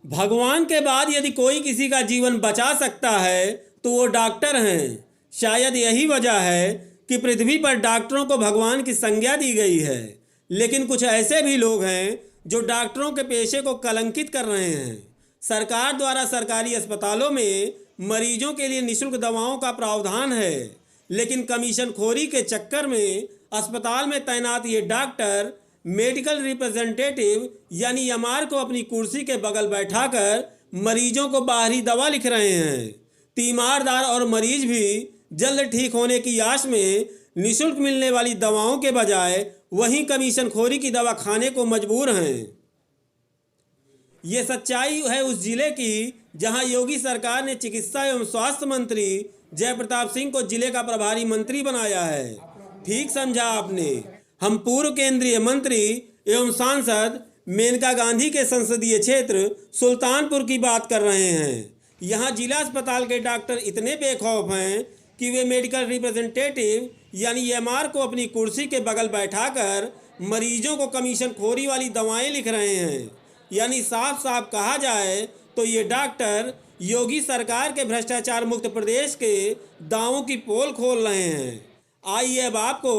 भगवान के बाद यदि कोई किसी का जीवन बचा सकता है तो वो डॉक्टर हैं। शायद यही वजह है कि पृथ्वी पर डॉक्टरों को भगवान की संज्ञा दी गई है। लेकिन कुछ ऐसे भी लोग हैं जो डॉक्टरों के पेशे को कलंकित कर रहे हैं। सरकार द्वारा सरकारी अस्पतालों में मरीजों के लिए निःशुल्क दवाओं का प्रावधान है, लेकिन कमीशन खोरी के चक्कर में अस्पताल में तैनात ये डॉक्टर मेडिकल रिप्रेजेंटेटिव यानी एमआर को अपनी कुर्सी के बगल बैठाकर मरीजों को बाहरी दवा लिख रहे हैं। तीमारदार और मरीज भी जल्द ठीक होने की आश में निःशुल्क मिलने वाली दवाओं के बजाय वहीं कमीशन खोरी की दवा खाने को मजबूर हैं। ये सच्चाई है उस जिले की जहां योगी सरकार ने चिकित्सा एवं स्वास्थ्य मंत्री जय प्रताप सिंह को जिले का प्रभारी मंत्री बनाया है। ठीक समझा आपने। हम पूर्व केंद्रीय मंत्री एवं सांसद मेनका गांधी के संसदीय क्षेत्र सुल्तानपुर की बात कर रहे हैं। यहाँ जिला अस्पताल के डॉक्टर इतने बेखौफ हैं कि वे मेडिकल रिप्रेजेंटेटिव यानी एमआर को अपनी कुर्सी के बगल बैठाकर मरीजों को कमीशन खोरी वाली दवाएं लिख रहे हैं। यानी साफ साफ कहा जाए तो ये डॉक्टर योगी सरकार के भ्रष्टाचार मुक्त प्रदेश के दावों की पोल खोल रहे हैं। आइए अब आपको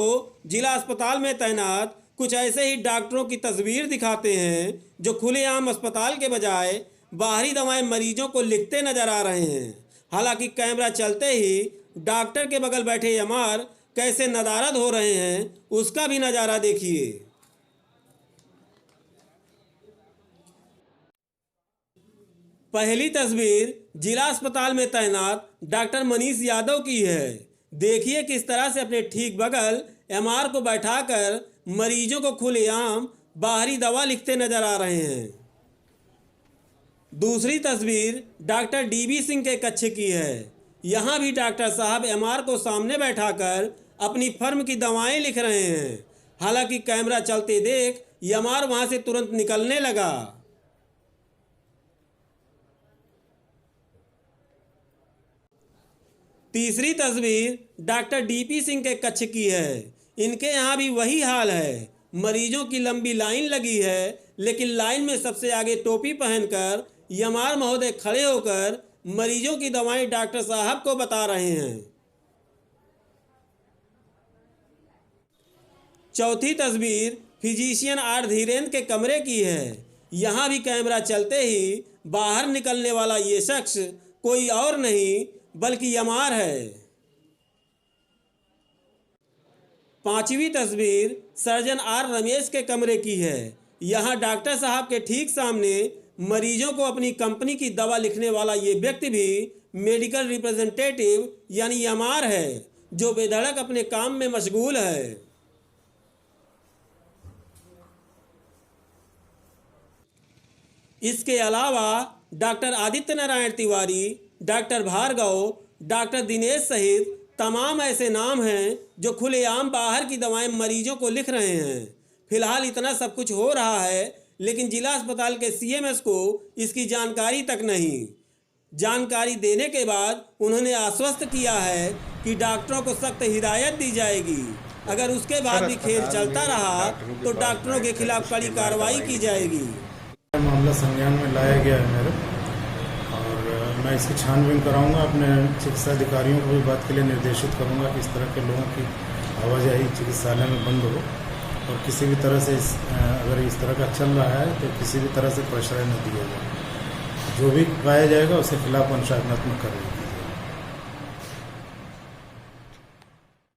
जिला अस्पताल में तैनात कुछ ऐसे ही डॉक्टरों की तस्वीर दिखाते हैं जो खुलेआम अस्पताल के बजाय बाहरी दवाएं मरीजों को लिखते नजर आ रहे हैं। हालांकि कैमरा चलते ही डॉक्टर के बगल बैठे एमआर कैसे नदारद हो रहे हैं उसका भी नज़ारा देखिए। पहली तस्वीर जिला अस्पताल में तैनात डॉक्टर मनीष यादव की है। देखिए किस तरह से अपने ठीक बगल एमआर को बैठाकर मरीजों को खुलेआम बाहरी दवा लिखते नजर आ रहे हैं। दूसरी तस्वीर डॉक्टर डीबी सिंह के कक्ष की है। यहाँ भी डॉक्टर साहब एमआर को सामने बैठाकर अपनी फर्म की दवाएं लिख रहे हैं। हालांकि कैमरा चलते देख एमआर वहां से तुरंत निकलने लगा। तीसरी तस्वीर डॉक्टर डीपी सिंह के कक्ष की है। इनके यहाँ भी वही हाल है। मरीजों की लंबी लाइन लगी है, लेकिन लाइन में सबसे आगे टोपी पहनकर एमआर महोदय खड़े होकर मरीजों की दवाएं डॉक्टर साहब को बता रहे हैं। चौथी तस्वीर फिजिशियन आर धीरेन्द्र के कमरे की है। यहाँ भी कैमरा चलते ही बाहर निकलने वाला ये शख्स कोई और नहीं बल्कि एमआर है। पांचवी तस्वीर सर्जन आर रमेश के कमरे की है। यहाँ डॉक्टर साहब के ठीक सामने मरीजों को अपनी कंपनी की दवा लिखने वाला ये व्यक्ति भी मेडिकल रिप्रेजेंटेटिव यानी एमआर है, जो बेधड़क अपने काम में मशगूल है। इसके अलावा doctor Aditya Narayan Tiwari, doctor Bhargav, doctor Dinesh सहित तमाम ऐसे नाम हैं जो खुलेआम बाहर की दवाएं मरीजों को लिख रहे हैं। फिलहाल इतना सब कुछ हो रहा है, लेकिन जिला अस्पताल के सीएमएस को इसकी जानकारी तक नहीं। जानकारी देने के बाद उन्होंने आश्वस्त किया है कि डॉक्टरों को सख्त हिदायत दी जाएगी। अगर उसके बाद भी खेल चलता रहा तो डॉक्टरों के खिलाफ कड़ी कार्रवाई की जाएगी। मामला संज्ञान में लाया गया है मेरे, और मैं इसकी छानबीन कराऊंगा। अपने चिकित्सा अधिकारियों को भी बात के लिए निर्देशित करूंगा कि इस तरह के लोगों की आवाजाही चिकित्सालय में बंद हो, और किसी भी तरह से अगर इस तरह का चल रहा है तो किसी भी तरह से प्रश्रय न दिया जाए। जो भी पाया जाएगा उसके खिलाफ अनुशासनात्मक कार्रवाई।